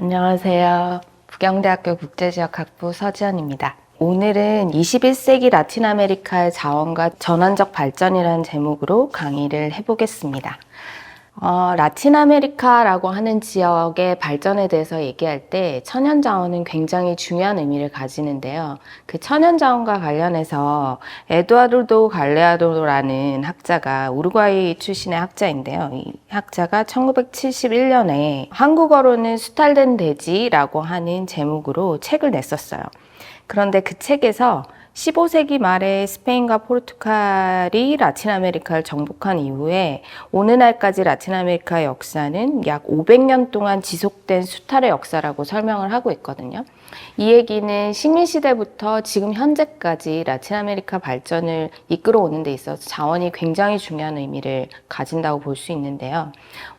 안녕하세요. 부경대학교 국제지역학부 서지연입니다. 오늘은 21세기 라틴 아메리카의 자원과 전환적 발전이라는 제목으로 강의를 해보겠습니다. 라틴 아메리카라고 하는 지역의 발전에 대해서 얘기할 때 천연 자원은 굉장히 중요한 의미를 가지는데요. 그 천연 자원과 관련해서 에두아르도 갈레아도라는 학자가 우루과이 출신의 학자인데요. 이 학자가 1971년에 한국어로는 수탈된 대지라고 하는 제목으로 책을 냈었어요. 그런데 그 책에서 15세기 말에 스페인과 포르투갈이 라틴 아메리카를 정복한 이후에 오늘날까지 라틴 아메리카의 역사는 약 500년 동안 지속된 수탈의 역사라고 설명을 하고 있거든요. 이 얘기는 식민시대부터 지금 현재까지 라틴 아메리카 발전을 이끌어오는 데 있어서 자원이 굉장히 중요한 의미를 가진다고 볼 수 있는데요.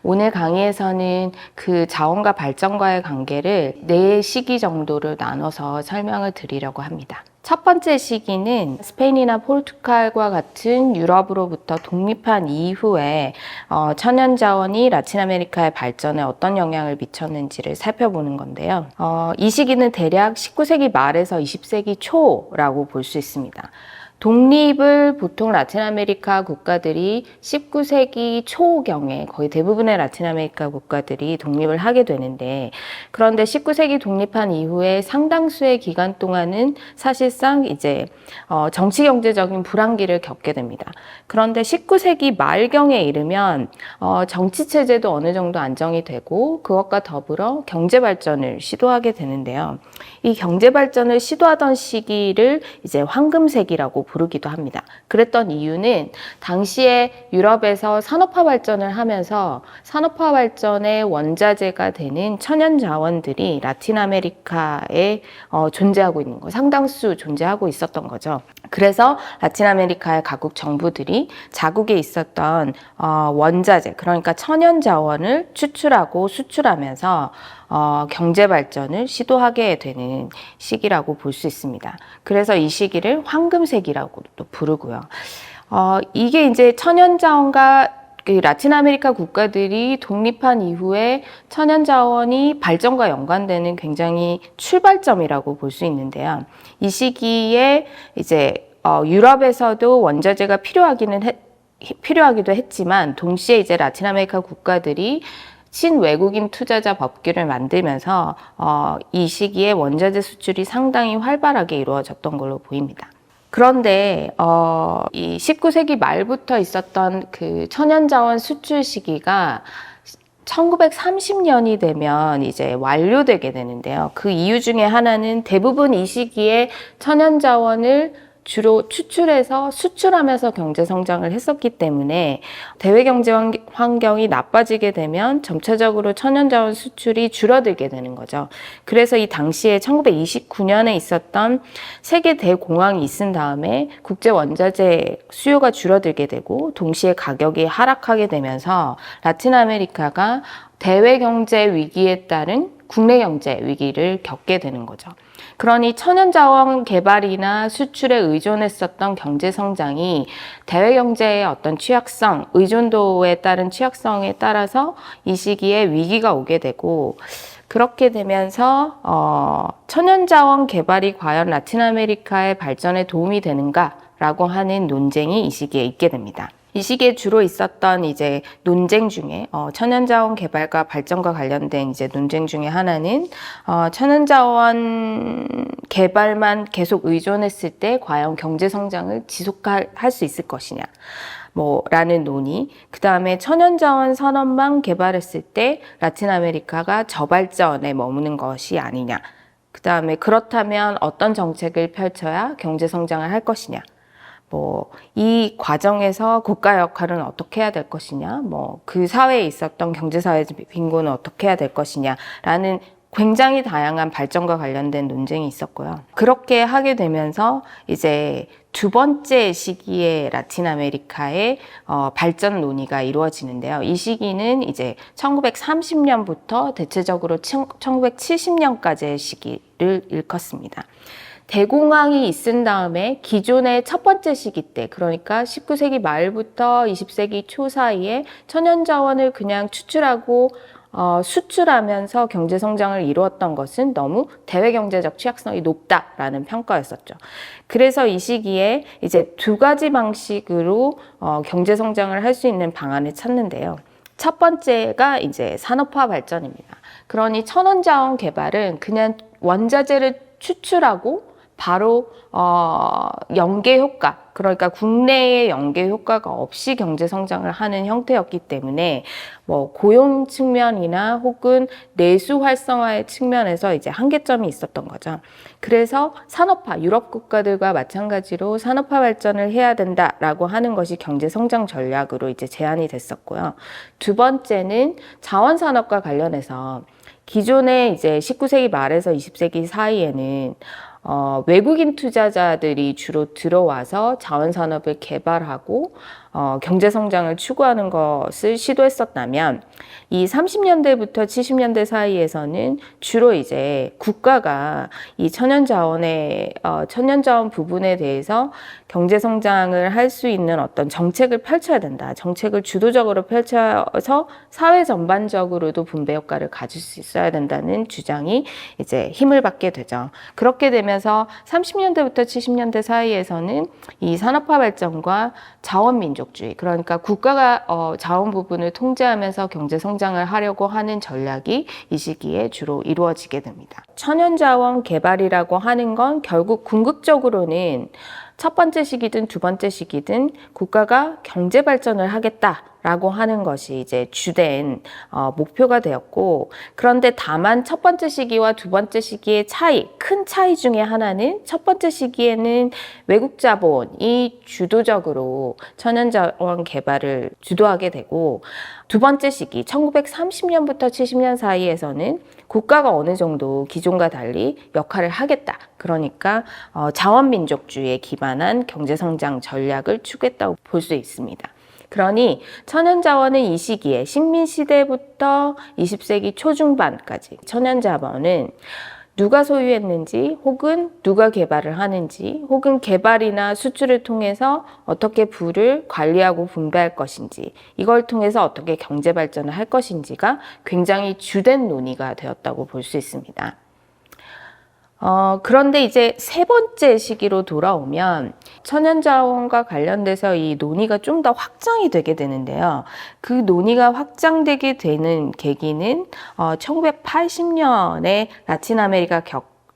오늘 강의에서는 그 자원과 발전과의 관계를 4시기 정도를 나눠서 설명을 드리려고 합니다. 첫 번째 시기는 스페인이나 포르투갈과 같은 유럽으로부터 독립한 이후에 천연자원이 라틴 아메리카의 발전에 어떤 영향을 미쳤는지를 살펴보는 건데요. 이 시기는 대략 19세기 말에서 20세기 초라고 볼 수 있습니다. 독립을 보통 라틴 아메리카 국가들이 19세기 초경에 거의 대부분의 라틴 아메리카 국가들이 독립을 하게 되는데, 그런데 19세기 독립한 이후에 상당수의 기간 동안은 사실상 이제 정치 경제적인 불황기를 겪게 됩니다. 그런데 19세기 말경에 이르면 정치 체제도 어느 정도 안정이 되고 그것과 더불어 경제 발전을 시도하게 되는데요. 이 경제 발전을 시도하던 시기를 이제 황금세기라고 부르기도 합니다. 그랬던 이유는 당시에 유럽에서 산업화 발전을 하면서 산업화 발전의 원자재가 되는 천연 자원들이 라틴 아메리카에 존재하고 있는 거, 상당수 존재하고 있었던 거죠. 그래서 라틴 아메리카의 각국 정부들이 자국에 있었던 원자재, 그러니까 천연 자원을 추출하고 수출하면서 경제 발전을 시도하게 되는 시기라고 볼 수 있습니다. 그래서 이 시기를 황금세기라고도 부르고요. 이게 이제 천연 자원과 라틴 아메리카 국가들이 독립한 이후에 천연 자원이 발전과 연관되는 굉장히 출발점이라고 볼 수 있는데요. 이 시기에 이제 유럽에서도 원자재가 필요하기도 했지만 동시에 이제 라틴 아메리카 국가들이 친외국인 투자자 법규를 만들면서 이 시기에 원자재 수출이 상당히 활발하게 이루어졌던 걸로 보입니다. 그런데 이 19세기 말부터 있었던 그 천연자원 수출 시기가 1930년이 되면 이제 완료되게 되는데요. 그 이유 중에 하나는 대부분 이 시기에 천연자원을 주로 추출해서 수출하면서 경제 성장을 했었기 때문에 대외 경제 환경이 나빠지게 되면 점차적으로 천연자원 수출이 줄어들게 되는 거죠. 그래서 이 당시에 1929년에 있었던 세계 대공황이 있은 다음에 국제 원자재 수요가 줄어들게 되고 동시에 가격이 하락하게 되면서 라틴 아메리카가 대외 경제 위기에 따른 국내 경제 위기를 겪게 되는 거죠. 그러니 천연자원 개발이나 수출에 의존했었던 경제 성장이 대외 경제의 어떤 취약성, 의존도에 따른 취약성에 따라서 이 시기에 위기가 오게 되고, 그렇게 되면서 천연자원 개발이 과연 라틴 아메리카의 발전에 도움이 되는가라고 하는 논쟁이 이 시기에 있게 됩니다. 이 시기에 주로 있었던 이제 논쟁 중에 천연자원 개발과 발전과 관련된 이제 논쟁 중에 하나는 천연자원 개발만 계속 의존했을 때 과연 경제 성장을 지속할 수 있을 것이냐 라는 논의, 그 다음에 천연자원 산업만 개발했을 때 라틴 아메리카가 저발전에 머무는 것이 아니냐, 그 다음에 그렇다면 어떤 정책을 펼쳐야 경제 성장을 할 것이냐, 이 과정에서 국가 역할은 어떻게 해야 될 것이냐, 그 사회에 있었던 경제사회적 빈곤은 어떻게 해야 될 것이냐라는 굉장히 다양한 발전과 관련된 논쟁이 있었고요. 그렇게 하게 되면서 이제 두 번째 시기에 라틴 아메리카의 발전 논의가 이루어지는데요. 이 시기는 이제 1930년부터 대체적으로 1970년까지의 시기를 일컫습니다. 대공황이 있은 다음에 기존의 첫 번째 시기 때, 그러니까 19세기 말부터 20세기 초 사이에 천연자원을 그냥 추출하고 수출하면서 경제 성장을 이루었던 것은 너무 대외 경제적 취약성이 높다라는 평가였었죠. 그래서 이 시기에 이제 두 가지 방식으로 경제 성장을 할 수 있는 방안을 찾는데요. 첫 번째가 이제 산업화 발전입니다. 그러니 천연자원 개발은 그냥 원자재를 추출하고 바로 연계 효과, 그러니까 국내의 연계 효과가 없이 경제 성장을 하는 형태였기 때문에 뭐 고용 측면이나 혹은 내수 활성화의 측면에서 이제 한계점이 있었던 거죠. 그래서 산업화, 유럽 국가들과 마찬가지로 산업화 발전을 해야 된다라고 하는 것이 경제 성장 전략으로 이제 제안이 됐었고요. 두 번째는 자원 산업과 관련해서 기존에 이제 19세기 말에서 20세기 사이에는 외국인 투자자들이 주로 들어와서 자원산업을 개발하고 경제 성장을 추구하는 것을 시도했었다면 이 30년대부터 70년대 사이에서는 주로 이제 국가가 이 천연자원 부분에 대해서 경제 성장을 할 수 있는 어떤 정책을 펼쳐야 된다. 정책을 주도적으로 펼쳐서 사회 전반적으로도 분배 효과를 가질 수 있어야 된다는 주장이 이제 힘을 받게 되죠. 그렇게 되면서 30년대부터 70년대 사이에서는 이 산업화 발전과 자원 민족주의, 그러니까 국가가 자원 부분을 통제하면서 경제 성장을 하려고 하는 전략이 이 시기에 주로 이루어지게 됩니다. 천연자원 개발이라고 하는 건 결국 궁극적으로는 첫 번째 시기든 두 번째 시기든 국가가 경제 발전을 하겠다라고 하는 것이 이제 주된 목표가 되었고, 그런데 다만 첫 번째 시기와 두 번째 시기의 큰 차이 중에 하나는 첫 번째 시기에는 외국 자본이 주도적으로 천연자원 개발을 주도하게 되고, 두 번째 시기 1930년부터 70년 사이에서는 국가가 어느 정도 기존과 달리 역할을 하겠다. 그러니까 자원민족주의에 기반한 경제성장 전략을 추구했다고 볼 수 있습니다. 그러니 천연자원은 이 시기에 식민시대부터 20세기 초중반까지 천연자원은 누가 소유했는지 혹은 누가 개발을 하는지 혹은 개발이나 수출을 통해서 어떻게 부를 관리하고 분배할 것인지, 이걸 통해서 어떻게 경제 발전을 할 것인지가 굉장히 주된 논의가 되었다고 볼 수 있습니다. 그런데 이제 세 번째 시기로 돌아오면 천연자원과 관련돼서 이 논의가 좀 더 확장이 되게 되는데요. 그 논의가 확장되게 되는 계기는 1980년에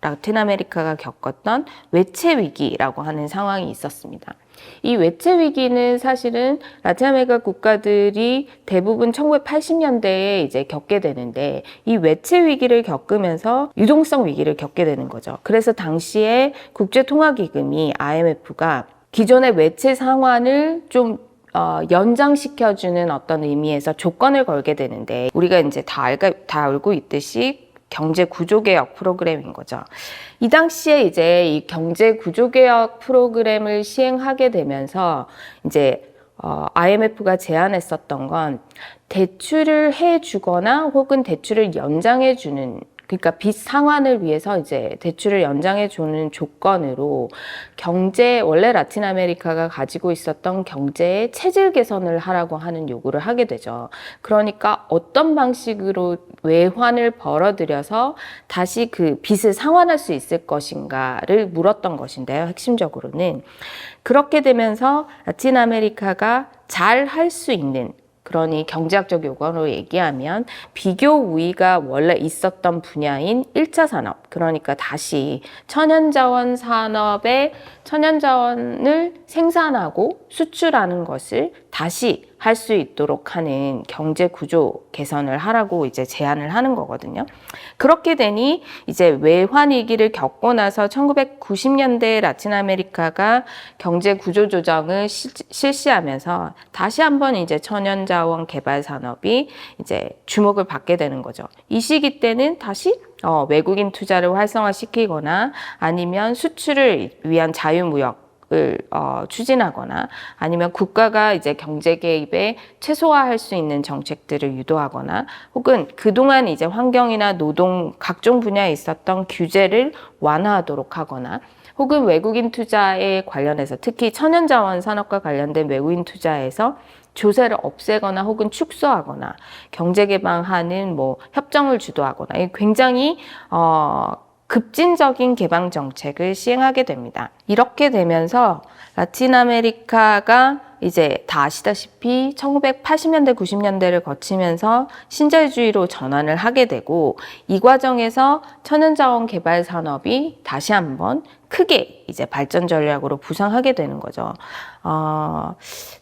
라틴아메리카가 겪었던 외채 위기라고 하는 상황이 있었습니다. 이 외채 위기는 사실은 라틴아메리카 국가들이 대부분 1980년대에 이제 겪게 되는데, 이 외채 위기를 겪으면서 유동성 위기를 겪게 되는 거죠. 그래서 당시에 국제통화기금이 IMF가 기존의 외채 상환을 좀 연장시켜주는 어떤 의미에서 조건을 걸게 되는데, 우리가 이제 다 알고 있듯이 경제 구조개혁 프로그램인 거죠. 이 당시에 이제 이 경제 구조개혁 프로그램을 시행하게 되면서 이제 IMF가 제안했었던 건 대출을 해주거나 혹은 대출을 연장해주는, 그러니까 빚 상환을 위해서 이제 대출을 연장해주는 조건으로 원래 라틴 아메리카가 가지고 있었던 경제의 체질 개선을 하라고 하는 요구를 하게 되죠. 그러니까 어떤 방식으로 외환을 벌어들여서 다시 그 빚을 상환할 수 있을 것인가를 물었던 것인데요. 핵심적으로는 그렇게 되면서 라틴 아메리카가 잘 할 수 있는, 그러니 경제학적 용어로 얘기하면 비교 우위가 원래 있었던 분야인 1차 산업, 그러니까 다시 천연자원 산업에 천연자원을 생산하고 수출하는 것을 다시 할 수 있도록 하는 경제 구조 개선을 하라고 이제 제안을 하는 거거든요. 그렇게 되니 이제 외환 위기를 겪고 나서 1990년대 라틴 아메리카가 경제 구조 조정을 실시하면서 다시 한번 이제 천연자원 개발 산업이 이제 주목을 받게 되는 거죠. 이 시기 때는 다시 외국인 투자를 활성화시키거나 아니면 수출을 위한 자유무역 을 추진하거나 아니면 국가가 이제 경제 개입에 최소화할 수 있는 정책들을 유도하거나 혹은 그동안 이제 환경이나 노동 각종 분야에 있었던 규제를 완화하도록 하거나 혹은 외국인 투자에 관련해서 특히 천연자원 산업과 관련된 외국인 투자에서 조세를 없애거나 혹은 축소하거나 경제 개방하는 뭐 협정을 주도하거나 굉장히 급진적인 개방 정책을 시행하게 됩니다. 이렇게 되면서 라틴 아메리카가 이제 다 아시다시피 1980년대, 90년대를 거치면서 신자유주의로 전환을 하게 되고, 이 과정에서 천연자원 개발 산업이 다시 한번 크게 이제 발전 전략으로 부상하게 되는 거죠.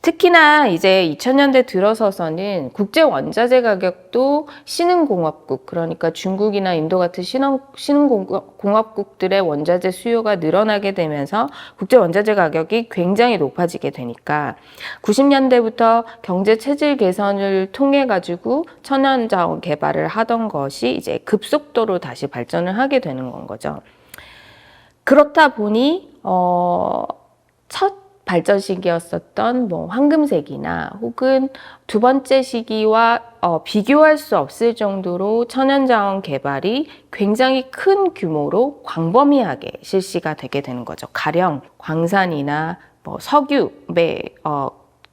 특히나 이제 2000년대 들어서서는 국제 원자재 가격도 신흥공업국, 그러니까 중국이나 인도 같은 신흥공업국들의 원자재 수요가 늘어나게 되면서 국제 원자재 가격이 굉장히 높아지게 되니까 90년대부터 경제 체질 개선을 통해 가지고 천연자원 개발을 하던 것이 이제 급속도로 다시 발전을 하게 되는 건 거죠. 그렇다 보니 첫 발전 시기였었던 뭐 황금세기나 혹은 두 번째 시기와 비교할 수 없을 정도로 천연자원 개발이 굉장히 큰 규모로 광범위하게 실시가 되게 되는 거죠. 가령 광산이나 뭐 석유에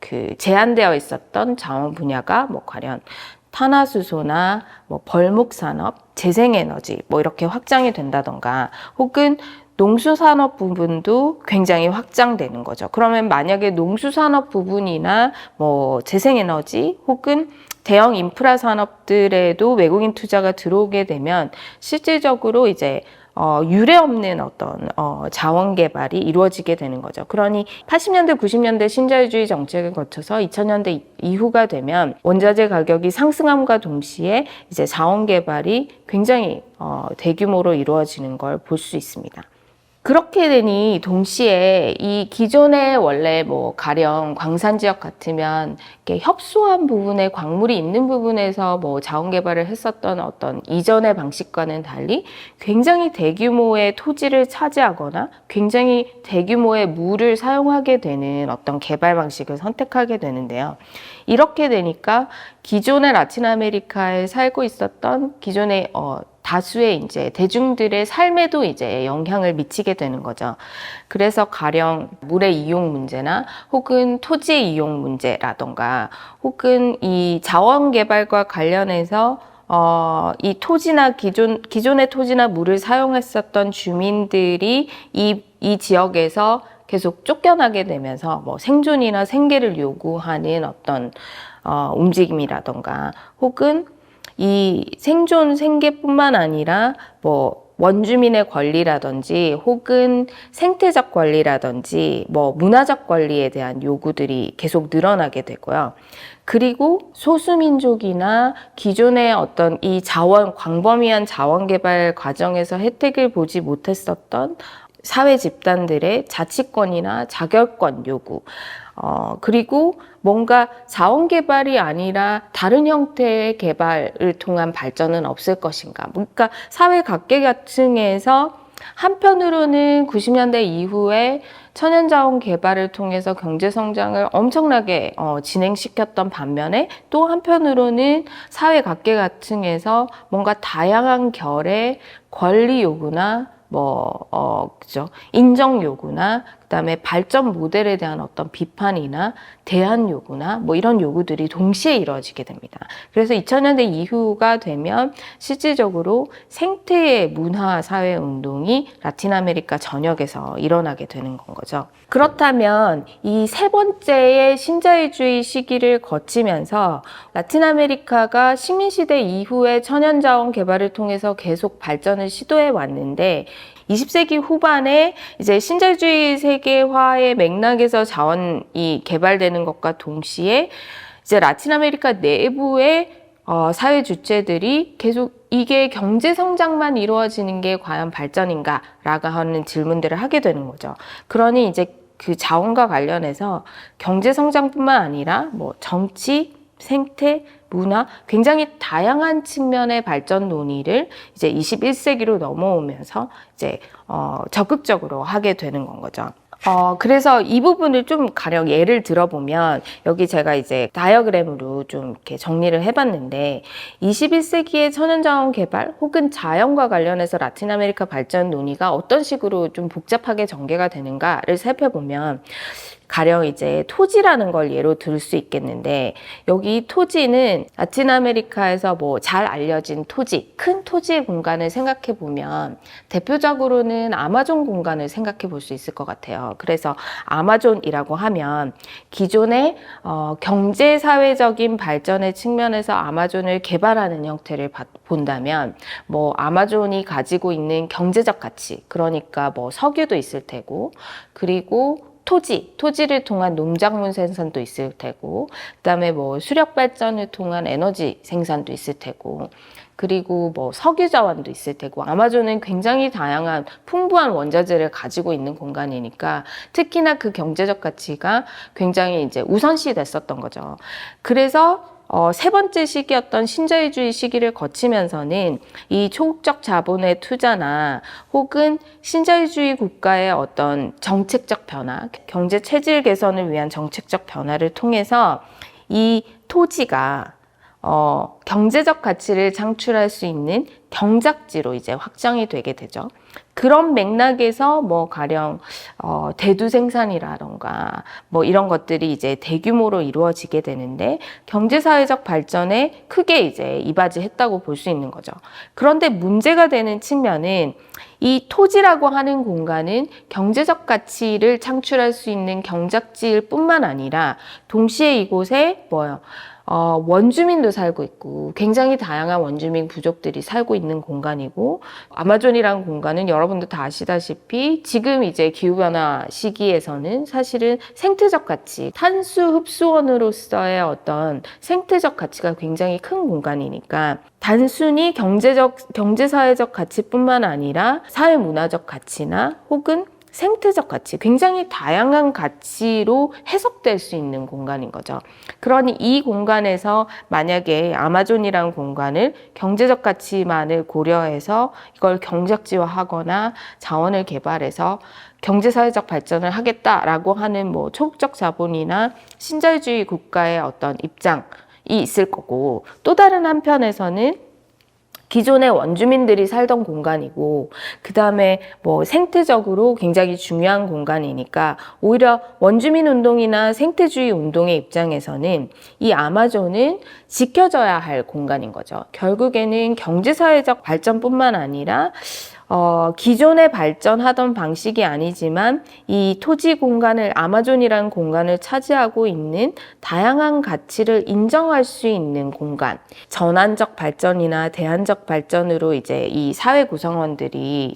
그 제한되어 있었던 자원 분야가 뭐 가령 탄화수소나 뭐 벌목산업, 재생에너지 뭐 이렇게 확장이 된다던가, 혹은 농수산업 부분도 굉장히 확장되는 거죠. 그러면 만약에 농수산업 부분이나 뭐 재생에너지 혹은 대형 인프라 산업들에도 외국인 투자가 들어오게 되면 실질적으로 이제 유례 없는 어떤 자원 개발이 이루어지게 되는 거죠. 그러니 80년대, 90년대 신자유주의 정책을 거쳐서 2000년대 이후가 되면 원자재 가격이 상승함과 동시에 이제 자원 개발이 굉장히 대규모로 이루어지는 걸 볼 수 있습니다. 그렇게 되니 동시에 이 기존의 원래 뭐 가령 광산 지역 같으면 이렇게 협소한 부분에 광물이 있는 부분에서 뭐 자원 개발을 했었던 어떤 이전의 방식과는 달리 굉장히 대규모의 토지를 차지하거나 굉장히 대규모의 물을 사용하게 되는 어떤 개발 방식을 선택하게 되는데요. 이렇게 되니까 기존의 라틴 아메리카에 살고 있었던 기존의 다수의 이제 대중들의 삶에도 이제 영향을 미치게 되는 거죠. 그래서 가령 물의 이용 문제나 혹은 토지의 이용 문제라던가, 혹은 이 자원 개발과 관련해서 이 토지나 기존의 토지나 물을 사용했었던 주민들이 이 지역에서 계속 쫓겨나게 되면서 뭐 생존이나 생계를 요구하는 어떤 움직임이라던가, 혹은 이 생존 생계뿐만 아니라 뭐 원주민의 권리라든지 혹은 생태적 권리라든지 뭐 문화적 권리에 대한 요구들이 계속 늘어나게 되고요. 그리고 소수민족이나 기존의 어떤 이 광범위한 자원 개발 과정에서 혜택을 보지 못했었던 사회 집단들의 자치권이나 자결권 요구, 그리고 뭔가 자원 개발이 아니라 다른 형태의 개발을 통한 발전은 없을 것인가. 그러니까 사회 각계각층에서 한편으로는 90년대 이후에 천연자원 개발을 통해서 경제 성장을 엄청나게 진행시켰던 반면에, 또 한편으로는 사회 각계각층에서 뭔가 다양한 결의 권리 요구나 그죠? 인정 요구나, 그다음에 발전 모델에 대한 어떤 비판이나 대안 요구나 뭐 이런 요구들이 동시에 이루어지게 됩니다. 그래서 2000년대 이후가 되면 실질적으로 생태의 문화 사회 운동이 라틴 아메리카 전역에서 일어나게 되는 건 거죠. 그렇다면 이 세 번째의 신자유주의 시기를 거치면서 라틴 아메리카가 식민시대 이후에 천연자원 개발을 통해서 계속 발전을 시도해 왔는데, 20세기 후반에 이제 신자유주의 세계화의 맥락에서 자원이 개발되는 것과 동시에 이제 라틴 아메리카 내부의 사회 주체들이 계속 이게 경제 성장만 이루어지는 게 과연 발전인가? 라고 하는 질문들을 하게 되는 거죠. 그러니 이제 그 자원과 관련해서 경제 성장뿐만 아니라 뭐 정치, 생태, 문화, 굉장히 다양한 측면의 발전 논의를 이제 21세기로 넘어오면서 이제 적극적으로 하게 되는 건 거죠. 그래서 이 부분을 좀 가령 예를 들어보면, 여기 제가 이제 다이어그램으로 좀 이렇게 정리를 해봤는데, 21세기의 천연자원 개발 혹은 자연과 관련해서 라틴 아메리카 발전 논의가 어떤 식으로 좀 복잡하게 전개가 되는가를 살펴보면, 가령 이제 토지라는 걸 예로 들 수 있겠는데, 여기 토지는 라틴 아메리카에서 뭐 잘 알려진 토지, 큰 토지의 공간을 생각해 보면 대표적으로는 아마존 공간을 생각해 볼 수 있을 것 같아요. 그래서 아마존이라고 하면 기존의 경제 사회적인 발전의 측면에서 아마존을 개발하는 형태를 본다면, 뭐 아마존이 가지고 있는 경제적 가치, 그러니까 뭐 석유도 있을 테고, 그리고 토지를 통한 농작물 생산도 있을 테고, 그다음에 뭐 수력 발전을 통한 에너지 생산도 있을 테고, 그리고 뭐 석유 자원도 있을 테고, 아마존은 굉장히 다양한 풍부한 원자재를 가지고 있는 공간이니까 특히나 그 경제적 가치가 굉장히 이제 우선시 됐었던 거죠. 그래서 세 번째 시기였던 신자유주의 시기를 거치면서는 이 초국적 자본의 투자나 혹은 신자유주의 국가의 어떤 정책적 변화, 경제 체질 개선을 위한 정책적 변화를 통해서 이 토지가 경제적 가치를 창출할 수 있는 경작지로 이제 확장이 되게 되죠. 그런 맥락에서 뭐 가령 대두 생산이라던가 뭐 이런 것들이 이제 대규모로 이루어지게 되는데, 경제사회적 발전에 크게 이제 이바지했다고 볼 수 있는 거죠. 그런데 문제가 되는 측면은 이 토지라고 하는 공간은 경제적 가치를 창출할 수 있는 경작지일 뿐만 아니라 동시에 이곳에 원주민도 살고 있고 굉장히 다양한 원주민 부족들이 살고 있는 공간이고, 아마존이라는 공간은 여러분도 다 아시다시피 지금 이제 기후변화 시기에서는 사실은 생태적 가치, 탄수 흡수원으로서의 어떤 생태적 가치가 굉장히 큰 공간이니까 단순히 경제사회적 가치뿐만 아니라 사회문화적 가치나 혹은 생태적 가치, 굉장히 다양한 가치로 해석될 수 있는 공간인 거죠. 그러니 이 공간에서 만약에 아마존이라는 공간을 경제적 가치만을 고려해서 이걸 경작지화하거나 자원을 개발해서 경제사회적 발전을 하겠다라고 하는 뭐 초국적 자본이나 신자유주의 국가의 어떤 입장이 있을 거고, 또 다른 한편에서는 기존의 원주민들이 살던 공간이고, 그 다음에 뭐 생태적으로 굉장히 중요한 공간이니까 오히려 원주민 운동이나 생태주의 운동의 입장에서는 이 아마존은 지켜져야 할 공간인 거죠. 결국에는 경제사회적 발전뿐만 아니라 기존에 발전하던 방식이 아니지만 이 토지 공간을, 아마존이라는 공간을 차지하고 있는 다양한 가치를 인정할 수 있는 공간, 전환적 발전이나 대안적 발전으로 이제 이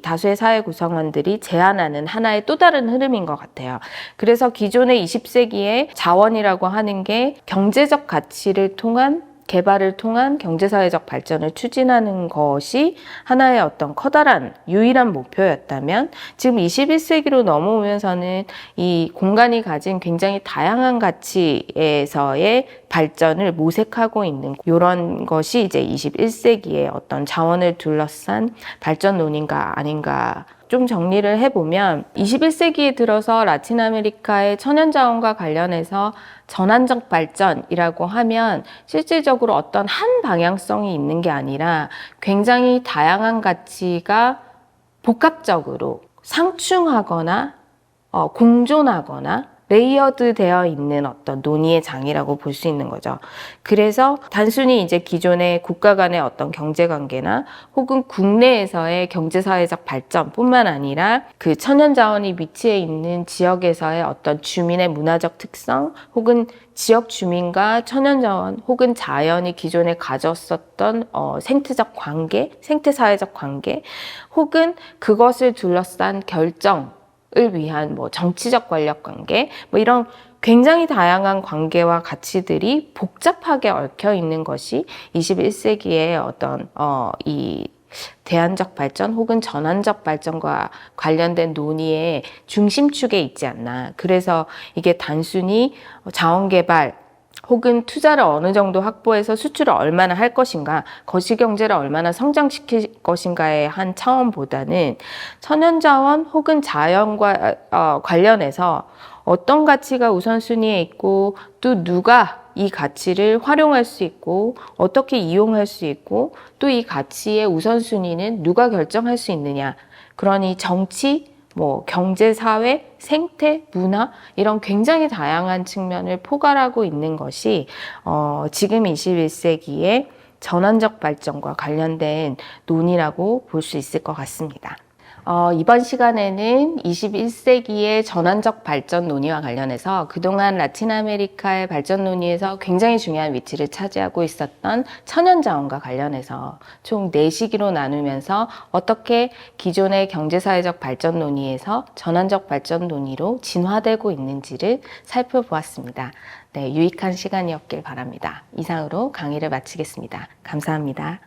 다수의 사회 구성원들이 제안하는 하나의 또 다른 흐름인 것 같아요. 그래서 기존의 20세기의 자원이라고 하는 게 경제적 가치를 통한 개발을 통한 경제사회적 발전을 추진하는 것이 하나의 어떤 커다란 유일한 목표였다면, 지금 21세기로 넘어오면서는 이 공간이 가진 굉장히 다양한 가치에서의 발전을 모색하고 있는 이런 것이 이제 21세기의 어떤 자원을 둘러싼 발전 논의인가 아닌가. 좀 정리를 해보면 21세기에 들어서 라틴 아메리카의 천연자원과 관련해서 전환적 발전이라고 하면 실질적으로 어떤 한 방향성이 있는 게 아니라 굉장히 다양한 가치가 복합적으로 상충하거나 공존하거나 레이어드 되어 있는 어떤 논의의 장이라고 볼 수 있는 거죠. 그래서 단순히 이제 기존의 국가 간의 어떤 경제 관계나 혹은 국내에서의 경제사회적 발전뿐만 아니라 그 천연자원이 위치해 있는 지역에서의 어떤 주민의 문화적 특성, 혹은 지역 주민과 천연자원 혹은 자연이 기존에 가졌었던 생태적 관계, 생태사회적 관계, 혹은 그것을 둘러싼 결정 을 위한 뭐 정치적 권력 관계, 뭐 이런 굉장히 다양한 관계와 가치들이 복잡하게 얽혀 있는 것이 21세기의 어떤 이 대안적 발전 혹은 전환적 발전과 관련된 논의의 중심축에 있지 않나. 그래서 이게 단순히 자원 개발 혹은 투자를 어느 정도 확보해서 수출을 얼마나 할 것인가, 거시경제를 얼마나 성장시킬 것인가의 한 차원보다는 천연자원 혹은 자연과 관련해서 어떤 가치가 우선순위에 있고, 또 누가 이 가치를 활용할 수 있고 어떻게 이용할 수 있고, 또 이 가치의 우선순위는 누가 결정할 수 있느냐. 그러니 정치 경제, 사회, 생태, 문화 이런 굉장히 다양한 측면을 포괄하고 있는 것이 지금 21세기의 전환적 발전과 관련된 논의라고 볼 수 있을 것 같습니다. 이번 시간에는 21세기의 전환적 발전 논의와 관련해서 그동안 라틴 아메리카의 발전 논의에서 굉장히 중요한 위치를 차지하고 있었던 천연자원과 관련해서 총 4시기로 나누면서 어떻게 기존의 경제사회적 발전 논의에서 전환적 발전 논의로 진화되고 있는지를 살펴보았습니다. 네, 유익한 시간이었길 바랍니다. 이상으로 강의를 마치겠습니다. 감사합니다.